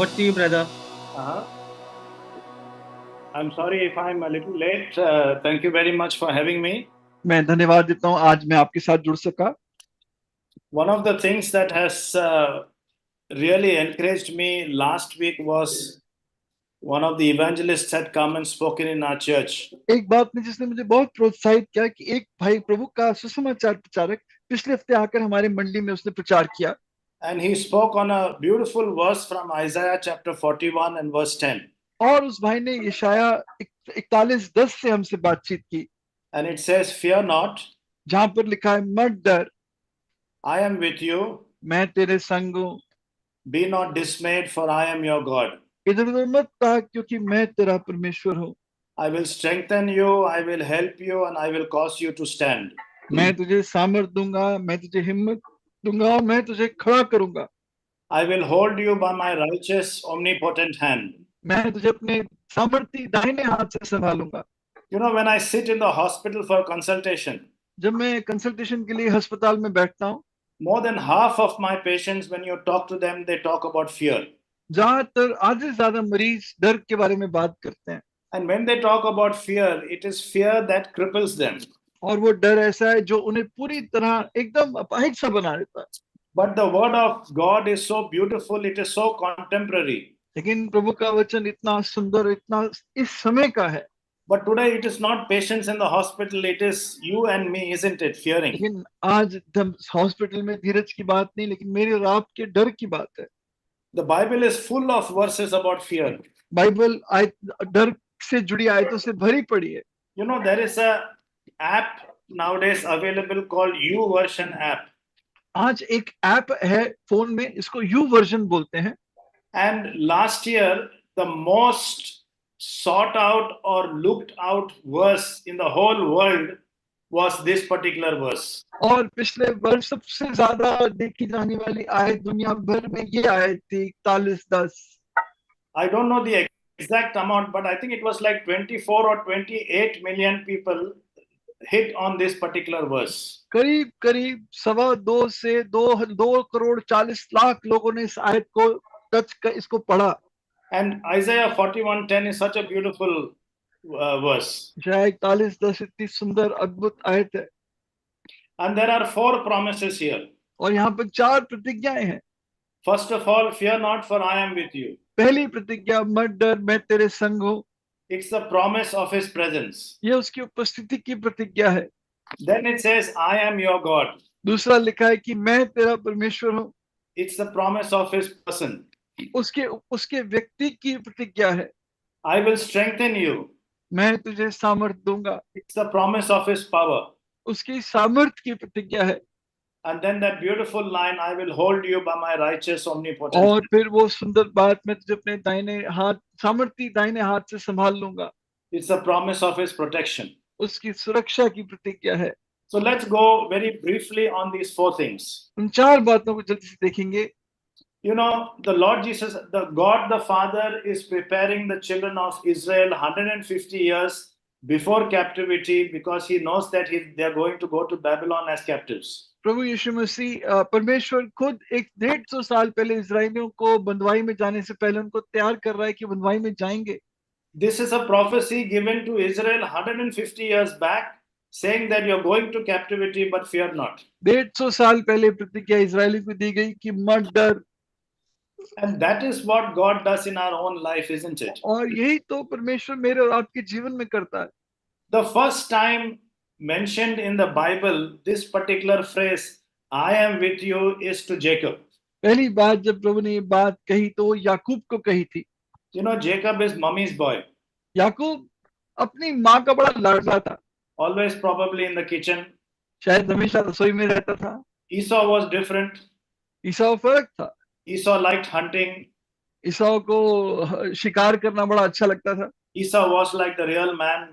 Over to you, brother. Uh-huh. I'm sorry if I'm a little late. Thank you very much for having me. मैं धन्यवाद देता हूँ आज मैं आपके साथ जुड़ सका। One of the things that has really encouraged me last week was one of the evangelists had come and spoken in our church. एक बात ने जिसने मुझे बहुत प्रोत्साहित किया कि एक भाई प्रभु का सुसमाचार प्रचारक पिछले हफ्ते आकर हमारे मंडली में उसने प्रचार किया And he spoke on a beautiful verse from Isaiah chapter 41 and verse 10. और उस भाई ने यशाया 41:10 से हमसे बातचीत की And it says, "Fear not, जहां पर लिखा है मत डर, I am with you. मैं तेरे संग हूँ, Be not dismayed, for I am your God. इधर उधर मत ताक क्योंकि मैं तेरा परमेश्वर हूँ। I will strengthen you, I will help you, and I will cause you to stand. मैं तुझे सामर्थ दूंगा, मैं तुझे हिम्मत दूंगा और मैं तुझे खड़ा करूंगा। I will hold you by my righteous, omnipotent hand." मैं तुझे अपने सामर्थी दाहिने हाथ से संभालूंगा। You know, when I sit in the hospital for consultation, जब मैं कंसल्टेशन के लिए अस्पताल में बैठता हूँ, more than half of my patients, when you talk to them, they talk about fear. ज्यादातर आधे से ज्यादा मरीज डर के बारे में बात करते हैं And when they talk about fear, it is fear that cripples them. और वो डर ऐसा है जो उन्हें पूरी तरह एकदम अपाहिज सा बना देता है। But the word of God is so beautiful, it is so contemporary. लेकिन प्रभु का वचन इतना सुंदर, इतना इस समय का है। But today it is not patients in the hospital, it is you and me, isn't it? Fearing. लेकिन आज हम हॉस्पिटल में धीरज की बात नहीं, लेकिन मेरे और आपके डर की बात है। The Bible is full of verses about fear. Bible डर से जुड़ी आयतों से भरी पड़ी है। You know, there is a app nowadays available called YouVersion app. आज एक ऐप है फोन में, इसको यू वर्जन बोलते हैं। And last year, the most sought out or looked out verse in the whole world was this particular verse. और पिछले वर्ष सबसे ज्यादा देखी जाने वाली आयत दुनिया भर में ये आयत थी 41:10। I don't know the exact amount, but I think it was like 24 or 28 million people hit on this particular verse. करीब करीब 2.25 से 2 करोड़ 40 लाख लोगों ने इस आयत को टच कर इसको पढ़ा। And Isaiah 41:10 is such a beautiful verse. 41:10 इतनी सुंदर अद्भुत आयत है And there are 4 promises here. और यहाँ पर 4 प्रतिज्ञाएं हैं। First of all, fear not, for I am with you. पहली प्रतिज्ञा मत डर, मैं तेरे संग हूँ। It's the promise of his presence. ये उसकी उपस्थिति की प्रतिज्ञा है। Then it says, I am your God. दूसरा लिखा है कि मैं तेरा परमेश्वर हूँ। It's the promise of his person. उसके व्यक्ति की प्रतिज्ञा है। I will strengthen you. मैं तुझे सामर्थ दूंगा। It's the promise of his power. उसकी सामर्थ की प्रतिज्ञा है। And then that beautiful line, I will hold you by my righteous omnipotent और hand. फिर वो सुंदर बात, मैं तुझे अपने दाहिने हाथ सामर्थी दाहिने हाथ से संभाल लूंगा। It's the promise of his protection. उसकी सुरक्षा की प्रतिज्ञा है। So let's go very briefly on these 4 things. उन 4 बातों को जल्दी से देखेंगे। You know, the Lord Jesus, the God the Father is preparing the children of Israel 150 years before captivity because he knows that they are going to go to Babylon as captives. प्रभु यीशु मसीह परमेश्वर खुद 150 साल पहले इजरायलियों को बंधुआई में जाने से पहले उनको तैयार कर रहा है कि बंधुआई में जाएंगे। This is a prophecy given to Israel 150 years back, saying that you're going to captivity, but fear not. 150 साल पहले प्रतिज्ञा इजरायली को दी गई कि मत डर। And that is what God does in our own life, isn't it? और यही तो परमेश्वर मेरे और आपके जीवन में करता है। The first time mentioned in the Bible, this particular phrase, I am with you, is to Jacob. पहली बात जब प्रभु ने ये बात कही तो याकूब को कही थी। You know, Jacob is mommy's boy. याकूब अपनी माँ का बड़ा लाडला था। Always probably in the kitchen. शायद हमेशा रसोई में रहता था। Esau was different. ईसाऊ फर्क था। Esau liked hunting. ईसाऊ को शिकार करना बड़ा अच्छा लगता था। Esau was like the real man.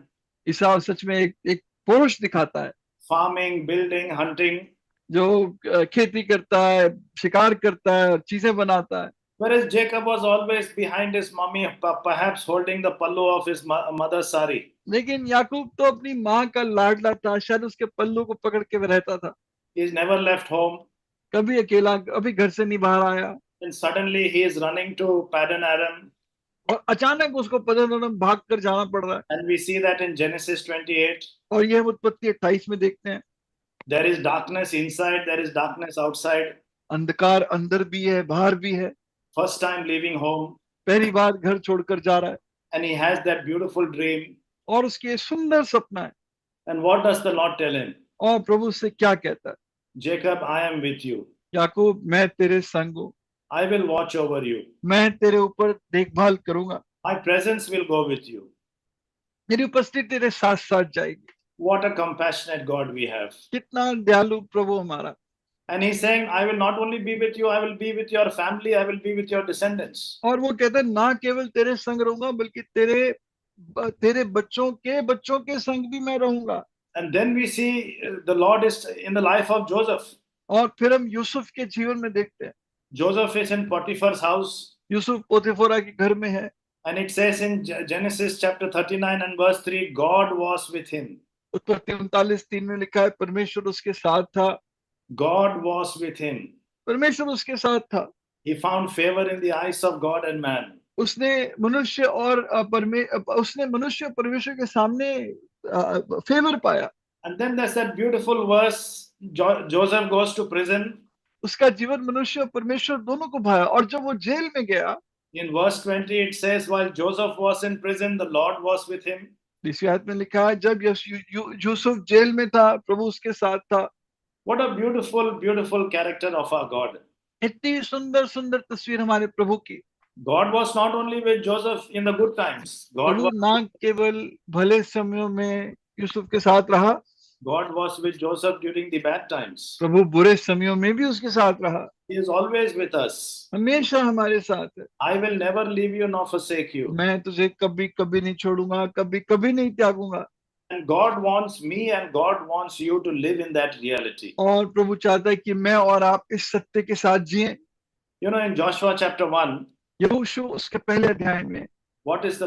ईसाऊ सच में एक पुरुष दिखाता है। Farming, building, hunting. जो खेती करता है, शिकार करता है और चीजें बनाता है। Whereas Jacob was always behind his mommy, perhaps holding the pallu of his mother's sari. लेकिन याकूब तो अपनी माँ का लाडला था, शायद उसके पल्लू को पकड़ के रहता था। He's never left home. कभी अकेला, कभी घर से नहीं बाहर आया। And suddenly he is running to Paddan Aram. और अचानक उसको पद्दनराम भाग कर जाना पड़ रहा है। And we see that in Genesis 28. और ये हम उत्पत्ति 28 में देखते हैं, There is darkness inside, there is darkness outside. अंधकार अंदर भी है बाहर भी है। First time leaving home. पहली बार घर छोड़कर जा रहा है And he has that beautiful dream. और उसके सुंदर सपना है। And what does the Lord tell him? और प्रभु उससे क्या कहता है? Jacob, I am with you. याकूब, मैं तेरे संग हूँ, I will watch over you. मैं तेरे ऊपर देखभाल करूंगा, My presence will go with you. मेरी उपस्थिति तेरे साथ साथ जाएगी। What a compassionate God we have. कितना दयालु प्रभु हमारा। And he's saying, I will not only be with you, I will be with your family, I will be with your descendants. और वो कहता है ना केवल तेरे संग रहूंगा बल्कि तेरे बच्चों के संग भी मैं रहूंगा। And then we see the Lord is in the life of Joseph. और फिर हम यूसुफ के जीवन में देखते हैं, Joseph is in Potiphar's house. Yusuf पोतीफोरा के घर में है। And it says in Genesis chapter 39 and verse 3, God was with him. उत्पत्ति 39:3 में लिखा है परमेश्वर उसके साथ था। God was with him. परमेश्वर उसके साथ था। He found favor in the eyes of God and man. उसने मनुष्य और परमेश्वर के सामने फेवर पाया। And then there's that beautiful verse, Joseph goes to prison. उसका जीवन मनुष्य और परमेश्वर दोनों को भाया। और जब वो जेल में गया, In verse 20 it says, while Joseph was in prison, the Lord was with him. 20वीं आयत में लिखा है जब यूसुफ जेल में था प्रभु उसके साथ था। What a beautiful, beautiful character of our God. इतनी सुंदर सुंदर तस्वीर हमारे प्रभु की। God was not only with Joseph in the good times. प्रभु ना केवल भले समयों में यूसुफ के साथ रहा, God was with Joseph during the bad times. प्रभु बुरे समयों में भी उसके साथ रहा। He is always with us. हमेशा हमारे साथ है। I will never leave you nor forsake you. मैं तुझे कभी कभी नहीं छोड़ूंगा, कभी कभी नहीं त्यागूंगा। And God wants me and God wants you to live in that reality. और प्रभु चाहता है कि मैं और आप इस सत्य के साथ जिएं। You know, in Joshua chapter 1, यहोशू उसके पहले अध्याय में what is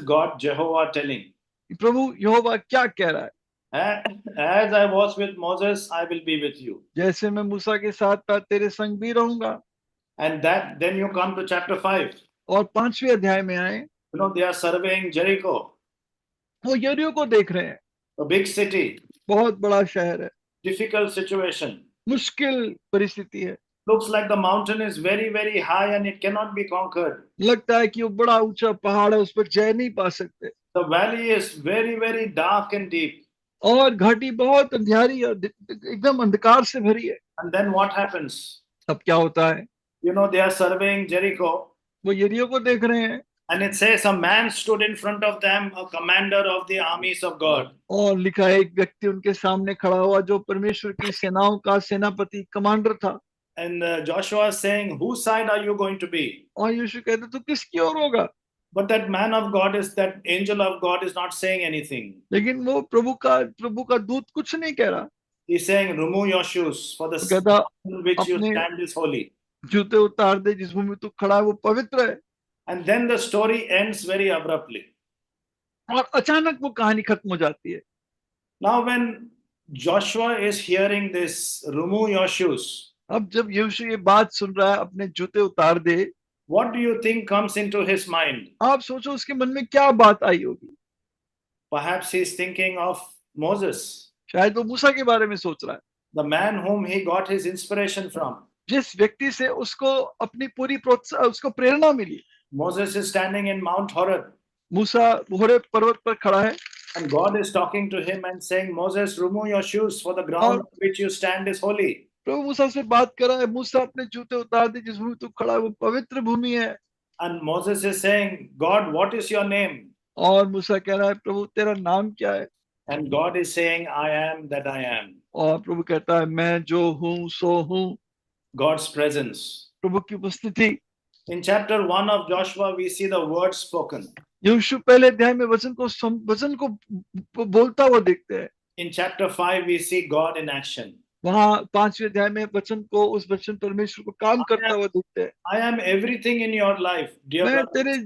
God Jehovah telling? प्रभु यहोवा क्या कह रहा है? As I was with Moses, I will be with you. जैसे मैं मूसा के साथ था तेरे संग भी रहूंगा। And then you come to chapter 5. और 5वें अध्याय में आए, You know, they are surveying Jericho, वो यरीहो को देख रहे हैं। a big city, बहुत बड़ा शहर है, difficult situation. मुश्किल परिस्थिति है। Looks like the mountain is very, very high and it cannot be conquered. लगता है कि वो बड़ा ऊंचा पहाड़ है, उस पर जय नहीं पा सकते। The valley is very, very dark and deep. और घाटी बहुत अंधियारी और एकदम अंधकार से भरी है। And then what happens? अब क्या होता है? You know, they are surveying Jericho. वो यरीहो को देख रहे हैं। And it says a man stood in front of them, a commander of the armies of God. और लिखा है एक व्यक्ति उनके सामने खड़ा हुआ जो परमेश्वर की सेनाओं का सेनापति कमांडर था। And Joshua is saying, whose side are you going to be? और यीशु कहते तू किसकी ओर होगा? But that man of God that angel of God is not saying anything. लेकिन वो प्रभु का दूत कुछ नहीं कह रहा। He's saying, remove your shoes, for the कहता in which you अपने stand is holy. जूते उतार दे, जिस भूमि तू खड़ा है वो पवित्र है। And then the story ends very abruptly. और अचानक वो कहानी खत्म हो जाती है। Now when Joshua is hearing this, remove your shoes, अब जब यीशु ये बात सुन रहा है अपने जूते उतार दे, what do you think comes into his mind? आप सोचो उसके मन में क्या बात आई होगी। Perhaps he's thinking of Moses, शायद वो मूसा के बारे में सोच रहा है, the man whom he got his inspiration from. जिस व्यक्ति से उसको अपनी पूरी उसको प्रेरणा मिली। Moses is standing in Mount Horeb. Musa Horeb पर्वत पर खड़ा है And God is talking to him and saying, Moses, remove your shoes, for the ground on which you stand is holy. प्रभु मूसा से बात कर रहा है, मूसा अपने जूते उतार दे, जिस भूमि तू खड़ा है वो पवित्र भूमि है। And Moses is saying, God, what is your name? और मूसा कह रहा है प्रभु तेरा नाम क्या है? And God is saying, I am that I am. और प्रभु कहता है मैं जो हूँ सो हूँ। God's presence. प्रभु की उपस्थिति। In chapter 1 of Joshua, we see the word spoken. यहोशू पहले अध्याय में वचन को बोलता हुआ देखते हैं। In chapter 5, we see God in action. वहाँ 5वें अध्याय में उस वचन परमेश्वर को काम करता हुआ देखते हैं। I am everything in your life, dear मैं brother. तेरे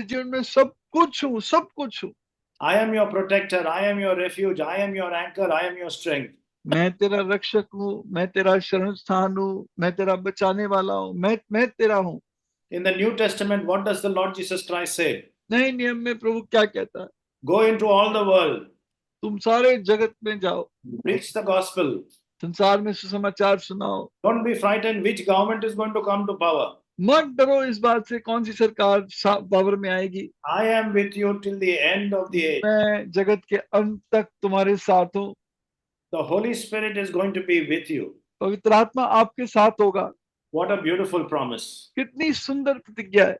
जीवन में सब कुछ हूँ। I am your protector, I am your refuge, I am your anchor, I am your strength. मैं तेरा रक्षक हूँ, मैं तेरा शरण स्थान हूँ, मैं तेरा बचाने वाला हूँ, मैं तेरा हूँ। In the New Testament, what does the Lord Jesus Christ say? नए नियम में प्रभु क्या कहता है? Go into all the world, तुम सारे जगत में जाओ, preach the gospel. संसार में सुसमाचार सुनाओ। Don't be frightened which government is going to come to power. मत डरो इस बात से कौन सी सरकार पावर में आएगी। I am with you till the end of the age. मैं जगत के अंत तक तुम्हारे साथ हूँ। The Holy Spirit is going to be with you. पवित्र आत्मा आपके साथ होगा। What a beautiful promise. कितनी सुंदर प्रतिज्ञा है।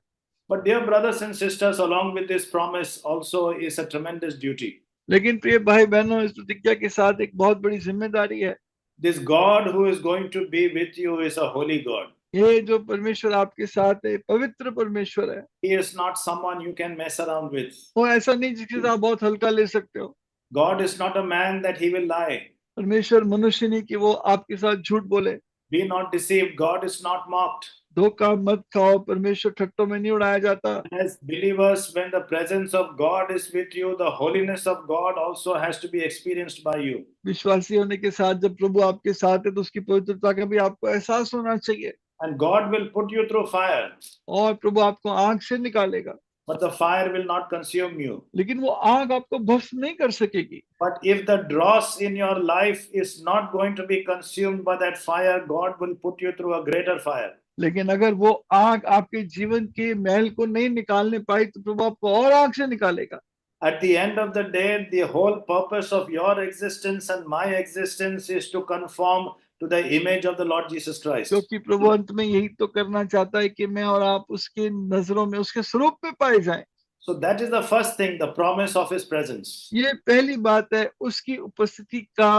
But, dear brothers and sisters, along with this promise also is a tremendous duty. लेकिन प्रिय भाई बहनों, इस प्रतिज्ञा के साथ एक बहुत बड़ी जिम्मेदारी है। This God who is going to be with you is a holy God. ये जो परमेश्वर आपके साथ है, पवित्र परमेश्वर है। He is not someone you can mess around with. वो ऐसा नहीं जिसके साथ आप बहुत हल्का ले सकते हो। God is not a man that he will lie. परमेश्वर मनुष्य नहीं कि वो आपके साथ झूठ बोले। Be not deceived. God is not mocked. धोखा मत खाओ, परमेश्वर ठट्टों में नहीं उड़ाया जाता। As believers, when the presence of God is with you, the holiness of God also has to be experienced by you. विश्वासी होने के साथ जब प्रभु आपके साथ है तो उसकी पवित्रता का भी आपको एहसास होना चाहिए। And God will put you through fire, और प्रभु आपको आग से निकालेगा, but the fire will not consume you. लेकिन वो आग आपको भस्म नहीं कर सकेगी। But if the dross in your life is not going to be consumed by that fire, God will put you through a greater fire. लेकिन अगर वो आग आपके जीवन के मैल को नहीं निकालने पाई तो प्रभु आपको और आग से निकालेगा। At the end of the day, the whole purpose of your existence and my existence is to conform to the image of the Lord Jesus Christ. क्योंकि प्रभु अंत में यही तो करना चाहता है कि मैं और आप उसके नजरों में उसके स्वरूप में पाए जाएं। So that is the first thing, the promise of his presence. ये पहली बात है, उसकी उपस्थिति का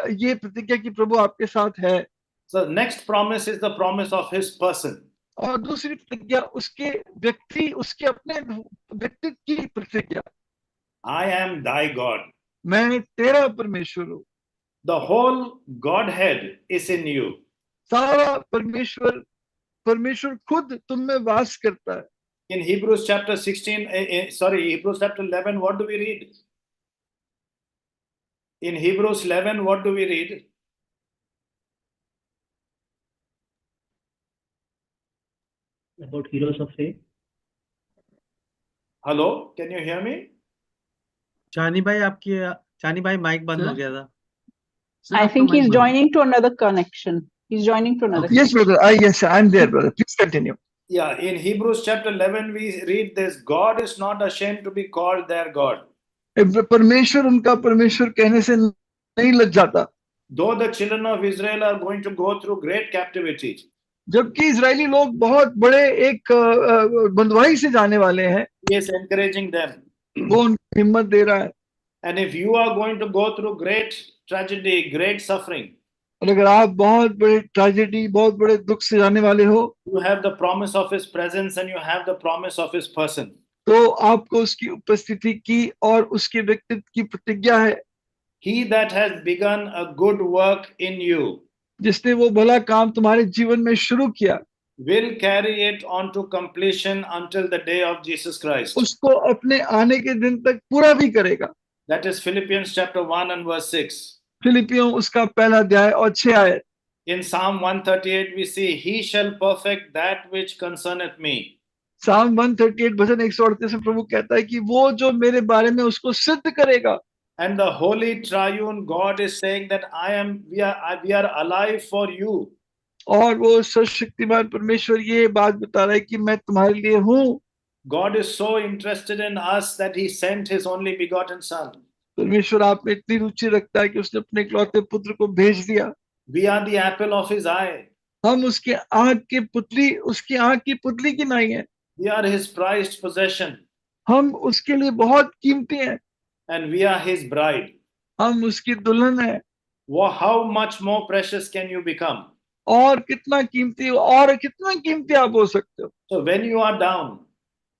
ये प्रतिज्ञा की प्रभु आपके साथ है। So next promise is the promise of his person. और दूसरी प्रतिज्ञा उसके व्यक्ति, उसके अपने व्यक्तित्व की प्रतिज्ञा। I am thy God. मैं तेरा परमेश्वर हूँ। The whole Godhead is in you. सारा परमेश्वर खुद तुम में वास करता है। In Hebrews chapter 16, Hebrews chapter 11, what do we read? In Hebrews 11, what do we read? About heroes of faith. Hello, can you hear me? चानी भाई माइक बंद हो गया था। I think he's joining to another connection. He's joining to another. Yes, brother. Yes, I'm there, brother. Please continue. Yeah, in Hebrews chapter 11, we read this: God is not ashamed to be called their God. परमेश्वर उनका परमेश्वर कहने से नहीं लज जाता। Though the children of Israel are going to go through great captivity. जबकि Israeli लोग बहुत बड़े एक बंधुआई से जाने वाले हैं। He is encouraging them. वो उनको हिम्मत दे रहा है। And if you are going to go through great tragedy, great suffering, और अगर आप बहुत बड़े ट्रेजेडी, बहुत बड़े दुख से जाने वाले हो, you have the promise of his presence and you have the promise of his person. तो आपको उसकी उपस्थिति की और उसके व्यक्तित्व की प्रतिज्ञा है। He that has begun a good work in you जिसने वो भला काम तुम्हारे जीवन में शुरू किया, will carry it on to completion until the day of Jesus Christ. उसको अपने आने के दिन तक पूरा भी करेगा। That is Philippians chapter 1 and verse 6. फिलिपियों उसका पहला अध्याय और 6 आयत। In Psalm 138 we see, he shall perfect that which concerneth me. Psalm 138 भजन 138 में प्रभु कहता है कि वो जो मेरे बारे में उसको सिद्ध करेगा। And the holy triune God is saying that we are alive for you. और वो सर्वशक्तिमान परमेश्वर ये बात बता रहा है कि मैं तुम्हारे लिए हूँ। God is so interested in us that he sent his only begotten son. परमेश्वर आप में इतनी रुचि रखता है कि उसने अपने इकलौते पुत्र को भेज दिया। We are the apple of his eye. हम उसकी आंख की पुतली की नाई है। We are his prized possession. हम उसके लिए बहुत कीमती हैं। And we are his bride. हम उसकी दुल्हन है। How much more precious can you become? और कितना कीमती आप हो सकते हो। So when you are down,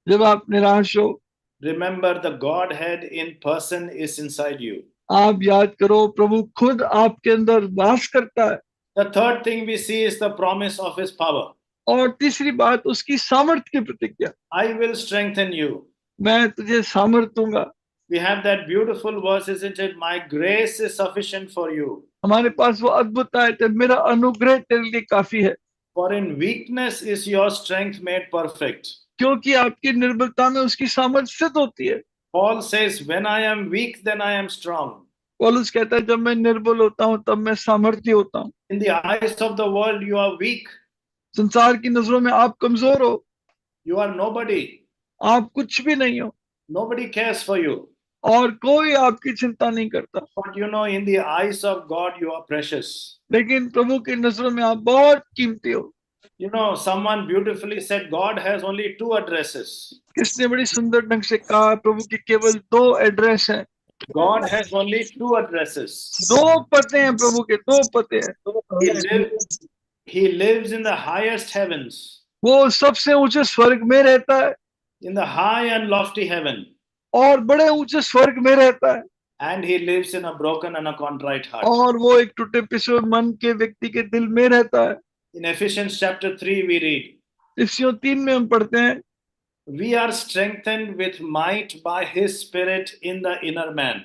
जब आप निराश हो, remember the Godhead in person is inside you. आप याद करो प्रभु खुद आपके अंदर वास करता है। The third thing we see is the promise of his power. और तीसरी बात उसकी सामर्थ्य की प्रतिज्ञा। I will strengthen you. मैं तुझे सामर्थ्य दूंगा। We have that beautiful verse, isn't it? My grace is sufficient for you. हमारे पास वो अद्भुत आयत है, मेरा अनुग्रह तेरे लिए काफी है, For in weakness is your strength made perfect. क्योंकि आपकी निर्बलता में उसकी सामर्थ्य सिद्ध होती है। Paul says, when I am weak, then I am strong. पौलुस कहता है, जब मैं निर्बल होता हूँ तब मैं सामर्थ्य होता हूँ। In the eyes of the world, you are weak. संसार की नजरों में आप कमजोर हो, You are nobody. आप कुछ भी नहीं हो, Nobody cares for you. और कोई आपकी चिंता नहीं करता। But you know, in the eyes of God, you are precious. लेकिन प्रभु की नजरों में आप बहुत कीमती हो। You know, someone beautifully said, God has only two addresses. किसने बड़ी सुंदर ढंग से कहा, प्रभु की केवल दो एड्रेस हैं, God has only two addresses. दो पते हैं, प्रभु के दो पते हैं। He lives in the highest heavens, वो सबसे ऊंचे स्वर्ग में रहता है, in the high and lofty heaven, और बड़े ऊंचे स्वर्ग में रहता है, and he lives in a broken and a contrite heart. और वो एक टूटे पिछड़े मन के व्यक्ति के दिल में रहता है। In Ephesians chapter 3, we read, इफिसियों 3 में हम पढ़ते हैं, we are strengthened with might by his spirit in the inner man.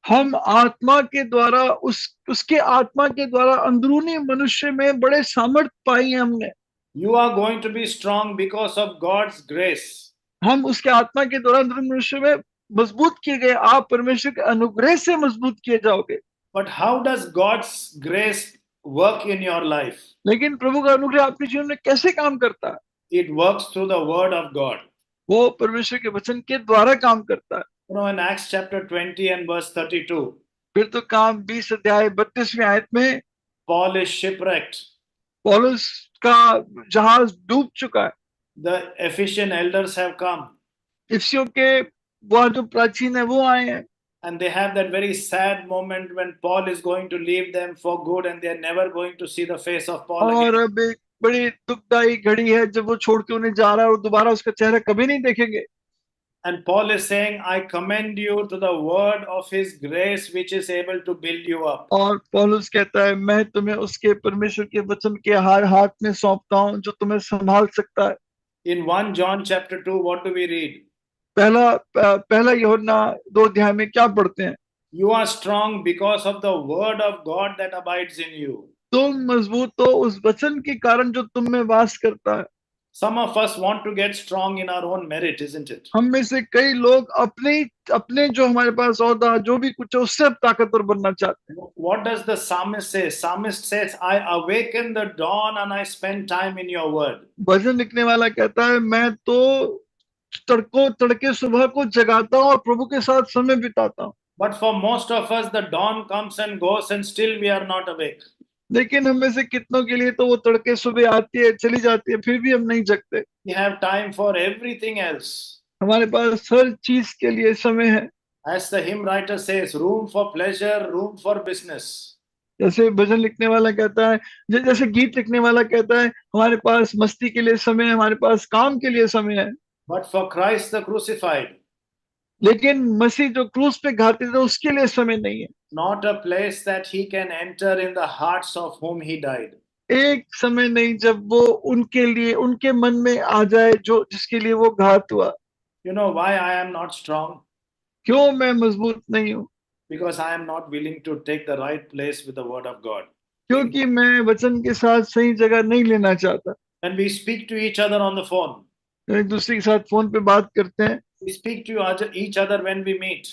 हम आत्मा के द्वारा उसके आत्मा के द्वारा अंदरूनी मनुष्य में बड़े सामर्थ पाई है हमने। You are going to be strong because of God's grace. हम उसके आत्मा के द्वारा अंदरूनी मनुष्य में मजबूत किए गए, आप परमेश्वर के अनुग्रह से मजबूत किए जाओगे। But how does God's grace work in your life? लेकिन प्रभु का अनुग्रह आपके जीवन में कैसे काम करता है? It works through the word of God. वो परमेश्वर के वचन के द्वारा काम करता है। You know, in Acts chapter 20 and verse 32, फिर तो काम 20 अध्याय 32वीं आयत में Paul is shipwrecked. पौलुस का जहाज डूब चुका है। The Ephesian elders have come, इफिसियों के वह जो प्राचीन है वो आए हैं, and they have that very sad moment when Paul is going to leave them for good and they are never going to see the face of Paul और again. अब एक बड़ी दुखदायी घड़ी है जब वो छोड़ के उन्हें जा रहा है और दोबारा उसका चेहरा कभी नहीं देखेंगे। And Paul is saying, I commend you to the word of his grace which is able to build you up. और पौलुस कहता है, मैं तुम्हें उसके परमेश्वर के वचन के हर हाथ में सौंपता हूँ जो तुम्हें संभाल सकता है। In 1 John chapter 2, what do we read? पहला यूहन्ना 2 अध्याय में क्या पढ़ते हैं? You are strong because of the word of God that abides in you. तुम मजबूत हो उस वचन के कारण जो तुम में वास करता है। Some of us want to get strong in our own merit, isn't it? हम में से कई लोग अपने जो हमारे पास औदा जो भी कुछ है उससे ताकतवर बनना चाहते हैं। What does the psalmist say? Psalmist says, I awaken the dawn and I spend time in your word. भजन लिखने वाला कहता है, मैं तो तड़के सुबह को जगाता हूँ और प्रभु के साथ समय बिताता हूँ। But for most of us, the dawn comes and goes and still we are not awake. लेकिन हम में से कितनों के लिए तो वो तड़के सुबह आती है चली जाती है, फिर भी हम नहीं जगते। We have time for everything else. हमारे पास हर चीज के लिए समय है। As the hymn writer says, room for pleasure, room for business. जैसे भजन लिखने वाला कहता है, जैसे गीत लिखने वाला कहता है, हमारे पास मस्ती के लिए समय है, हमारे पास काम के लिए समय है। But for Christ the crucified, लेकिन मसीह जो क्रूस पे घाते थे उसके लिए समय नहीं है। not a place that he can enter in the hearts of whom he died. एक समय नहीं जब वो उनके लिए उनके मन में आ जाए जो जिसके लिए वो घात हुआ। You know why I am not strong? क्यों मैं मजबूत नहीं हूँ? Because I am not willing to take the right place with the word of God. क्योंकि मैं वचन के साथ सही जगह नहीं लेना चाहता। When we speak to each other on the phone, एक दूसरे के साथ फोन पे बात करते हैं, we speak to each other when we meet.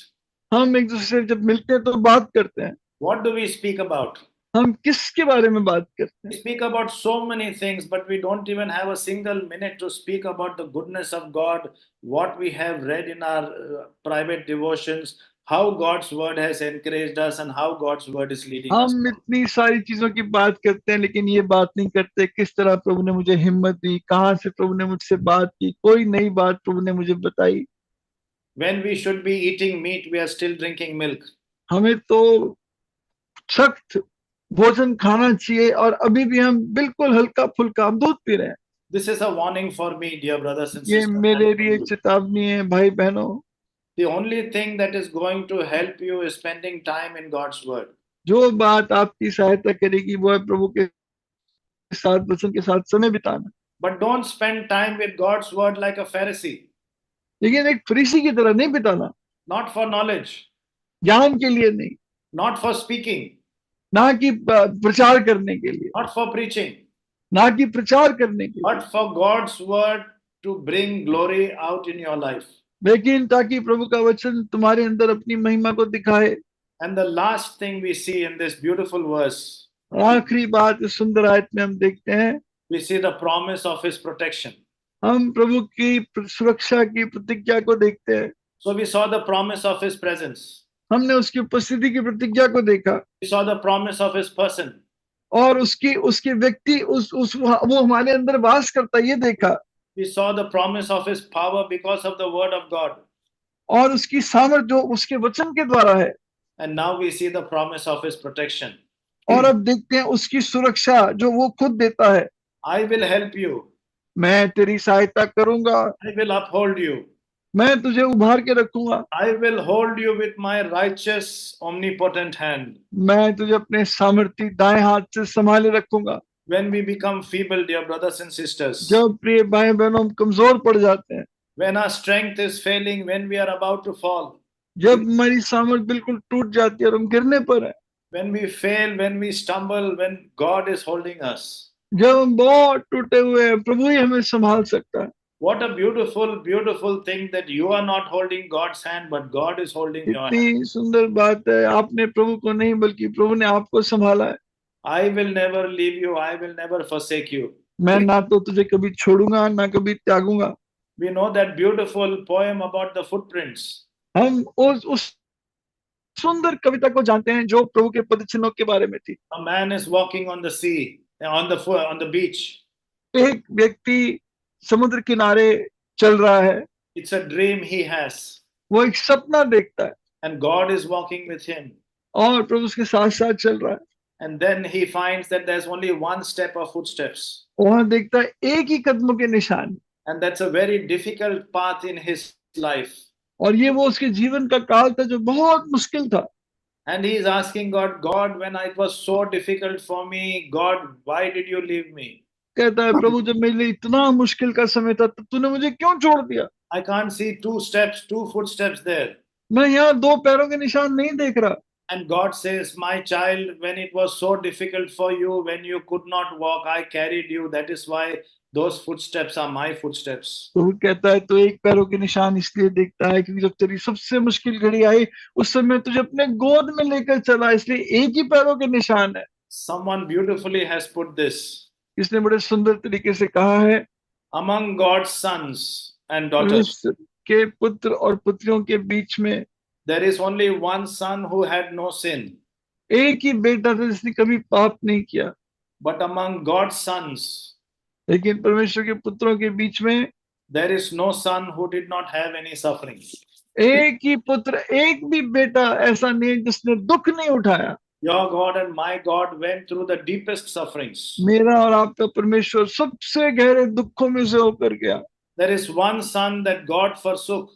हम एक दूसरे से जब मिलते हैं तो बात करते हैं। What do we speak about? हम किसके बारे में बात करते We हैं? speak about so many things, but we don't even have a single minute to speak about the goodness of God, what we have read in our private devotions, how God's word has encouraged us, and how God's word is leading us. हम इतनी सारी चीजों की बात करते हैं लेकिन ये बात नहीं करते किस तरह प्रभु ने मुझे हिम्मत दी, कहाँ से प्रभु ने मुझसे बात की, कोई नई बात प्रभु ने मुझे बताई। When we should be eating meat, we are still drinking milk. हमें तो सख्त भोजन खाना चाहिए और अभी भी हम बिल्कुल हल्का फुल्का दूध पी रहे हैं। This is a warning for me, dear brothers and ये sisters. मेरे लिए चेतावनी है भाई बहनों। The only thing that is going to help you is spending time in God's word. जो बात आपकी सहायता करेगी वो है प्रभु के साथ वचन के साथ समय बिताना। But don't spend time with God's word like a Pharisee. लेकिन एक फरीसी की तरह नहीं बिताना। not for knowledge, ज्ञान के लिए नहीं, not for speaking, ना कि प्रचार करने के लिए, not for preaching, ना कि प्रचार करने के लिए, but for God's word to bring glory out in your life. लेकिन ताकि प्रभु का वचन तुम्हारे अंदर अपनी महिमा को दिखाए। And the last thing we see in this beautiful verse, आखिरी बात इस सुंदर आयत में हम देखते हैं, we see the promise of his protection. हम प्रभु की सुरक्षा की प्रतिज्ञा को देखते हैं। So we saw the promise of his presence. हमने उसकी उपस्थिति की प्रतिज्ञा को देखा We saw the promise of his person. और उसके व्यक्ति वो हमारे अंदर वास करता है, ये देखा। We saw the promise of his power because of the word of God. और उसकी सामर्थ जो उसके वचन के द्वारा है। And now we see the promise of his protection. और अब देखते हैं उसकी सुरक्षा जो वो खुद देता है। I will help you. मैं तेरी सहायता करूंगा, I will uphold you. मैं तुझे उभार के रखूंगा, I will hold you with my righteous, omnipotent hand. मैं तुझे अपने सामर्थी दाएं हाथ से संभाले रखूंगा। When we become feeble, dear brothers and sisters, जब प्रिय भाई बहनों हम कमजोर पड़ जाते हैं, when our strength is failing, when we are about to fall, जब हमारी सामर्थ बिल्कुल टूट जाती है और हम गिरने पर है, when we fail, when we stumble, when God is holding us. जब हम बहुत टूटे हुए हैं, प्रभु ही हमें संभाल सकता है। What a beautiful, beautiful thing that you are not holding God's hand, but God is holding your hand. इतनी सुंदर बात है, आपने प्रभु को नहीं बल्कि प्रभु ने आपको संभाला है। I will never leave you. I will never forsake you. मैं ना तो तुझे कभी छोड़ूंगा ना कभी त्यागूंगा। We know that beautiful poem about the footprints. हम उस सुंदर कविता को जानते हैं जो प्रभु के पदचिन्हों के बारे में थी। A man is walking on the sea, on the beach. एक व्यक्ति समुद्र किनारे चल रहा है, It's a dream he has, वो एक सपना देखता है and God is walking with him. और प्रभु उसके साथ साथ चल रहा है। And then he finds that there's only one step of footsteps, वहां देखता है एक ही कदमों के निशान, and that's a very difficult path in his life. और ये वो उसके जीवन का काल था जो बहुत मुश्किल था। And he is asking God, God, when it was so difficult for me, God, why did you leave me? कहता है प्रभु जब मेरे लिए इतना मुश्किल का समय था तो तूने मुझे क्यों छोड़ दिया? I can't see two steps, two footsteps there. मैं यहाँ दो पैरों के निशान नहीं देख रहा। And God says, my child, when it was so difficult for you, when you could not walk, I carried you. That is why those footsteps are my footsteps. प्रभु कहता है तो एक पैरों के निशान इसलिए देखता है क्योंकि जब तेरी सबसे मुश्किल घड़ी आई उस समय तुझे अपने गोद में लेकर चला, इसलिए एक ही पैरों के निशान है। Someone beautifully has put this. इसने बड़े सुंदर तरीके से कहा है, Among God's sons and daughters, के पुत्र और पुत्रियों के बीच में there is only one son who had no sin. एक ही बेटा था जिसने कभी पाप नहीं किया। But among God's sons, लेकिन परमेश्वर के पुत्रों के बीच में there is no son who did not have any suffering. एक ही पुत्र, एक भी बेटा ऐसा नहीं जिसने दुख नहीं उठाया। Your God and my God went through the deepest sufferings. मेरा और आपका परमेश्वर सबसे गहरे दुखों में से होकर गया। There is one son that God forsook,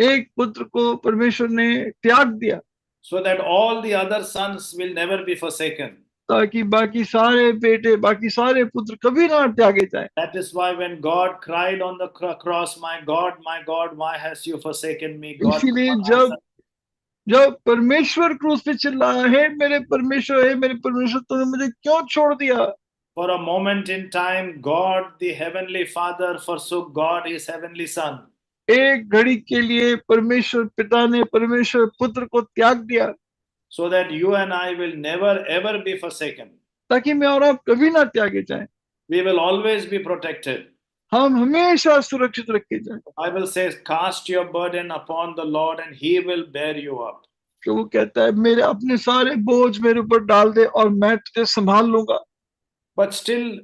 एक पुत्र को परमेश्वर ने त्याग दिया so that all the other sons will never be forsaken. ताकि बाकी सारे बेटे, बाकी सारे पुत्र कभी ना त्यागे जाए। That is why when God cried on the cross, my God, why has you forsaken me? God could इसीलिए not answer. जब परमेश्वर क्रूस पे चिल्लाया, हे मेरे परमेश्वर तूने मुझे क्यों छोड़ दिया? For a moment in time, God, the heavenly Father, forsook God, his heavenly Son. एक घड़ी के लिए परमेश्वर पिता ने परमेश्वर पुत्र को त्याग दिया So that you and I will never ever be forsaken. ताकि मैं और आप कभी ना त्यागे जाएं। We will always be protected. हम हमेशा सुरक्षित रखे जाएं। The Bible says, cast your burden upon the Lord and he will bear you up. तो वो कहता है मेरे अपने सारे बोझ मेरे ऊपर डाल दे और मैं तुझे संभाल लूंगा। But still,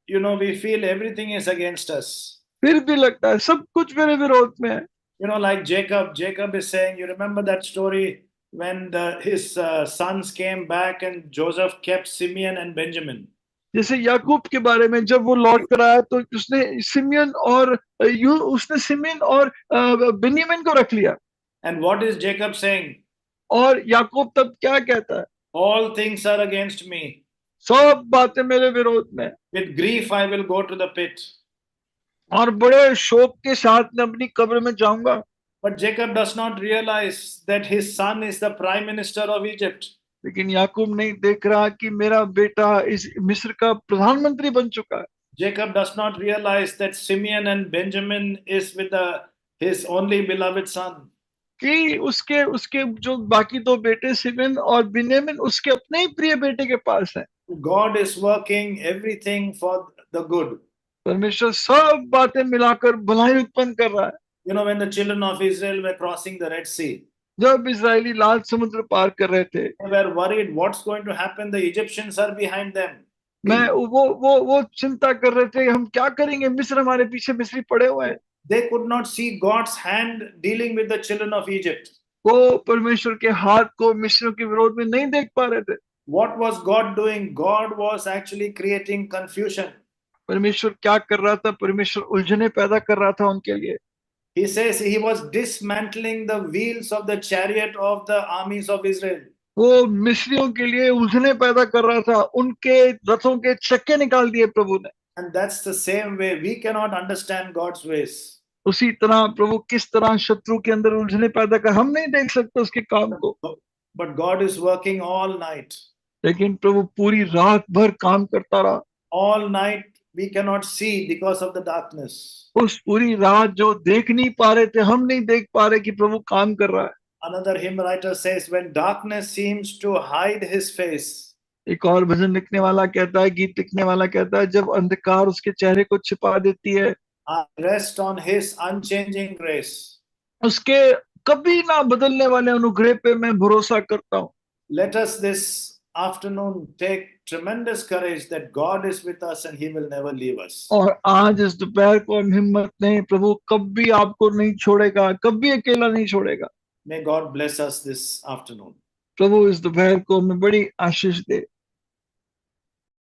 we feel everything is against us. फिर भी लगता है सब कुछ मेरे विरोध में है। Like Jacob is saying, you remember that story when his sons came back and Joseph kept Simeon and Benjamin. जैसे याकूब के बारे में जब वो लौट कर आया तो उसने सिमियन और बेन्यामीन को रख लिया। And what is Jacob saying? और याकूब तब क्या कहता है? All things are against me. सब बातें मेरे विरोध में। With grief I will go to the pit. और बड़े शोक के साथ मैं अपनी कब्र में जाऊंगा। But Jacob does not realize that his son is the prime minister of Egypt. लेकिन याकूब नहीं देख रहा कि मेरा बेटा इस मिस्र का प्रधानमंत्री बन चुका है। Jacob does not realize that Simeon and Benjamin is with his only beloved son. कि उसके उसके जो बाकी दो बेटे सिमोन और बिन्यामीन उसके अपने ही प्रिय बेटे के पास हैं। God is working everything for the good. परमेश्वर सब बातें मिलाकर भलाई उत्पन्न कर रहा है। You know, when the children of Israel were crossing the Red Sea, जब इजरायली लाल समुद्र पार कर रहे थे, they were worried what's going to happen. The Egyptians are behind them. वो चिंता कर रहे थे हम क्या करेंगे, मिस्र हमारे पीछे, मिस्री पड़े हुए हैं। They could not see God's hand dealing with the children of Egypt. वो परमेश्वर के हाथ को मिस्रियों के विरोध में नहीं देख पा रहे थे। What was God doing? God was actually creating confusion. परमेश्वर क्या कर रहा था? परमेश्वर उलझने पैदा कर रहा था उनके लिए। He says he was dismantling the wheels of the chariot of the armies of Israel. वो मिस्रियों के लिए उलझने पैदा कर रहा था, उनके रथों के चक्के निकाल दिए प्रभु ने। And that's the same way we cannot understand God's ways. उसी तरह प्रभु किस तरह शत्रु के अंदर उलझने पैदा कर, हम नहीं देख सकते उसके काम को। But God is working all night. लेकिन प्रभु पूरी रात भर काम करता रहा। All night we cannot see because of the darkness. उस पूरी रात जो देख नहीं पा रहे थे, हम नहीं देख पा रहे कि प्रभु काम कर रहा है। Another hymn writer says, when darkness seems to hide his face, एक और भजन लिखने वाला कहता है, गीत लिखने वाला कहता है, जब अंधकार उसके चेहरे को छिपा देती है, I rest on his unchanging grace. उसके कभी ना बदलने वाले अनुग्रह पे मैं भरोसा करता हूँ। Let us this afternoon take tremendous courage that God is with us and he will never leave us. और आज इस दोपहर को हम हिम्मत नहीं, प्रभु कभी आपको नहीं छोड़ेगा, कभी अकेला नहीं छोड़ेगा। May God bless us this afternoon. प्रभु इस दोपहर को हमें बड़ी आशीष दे।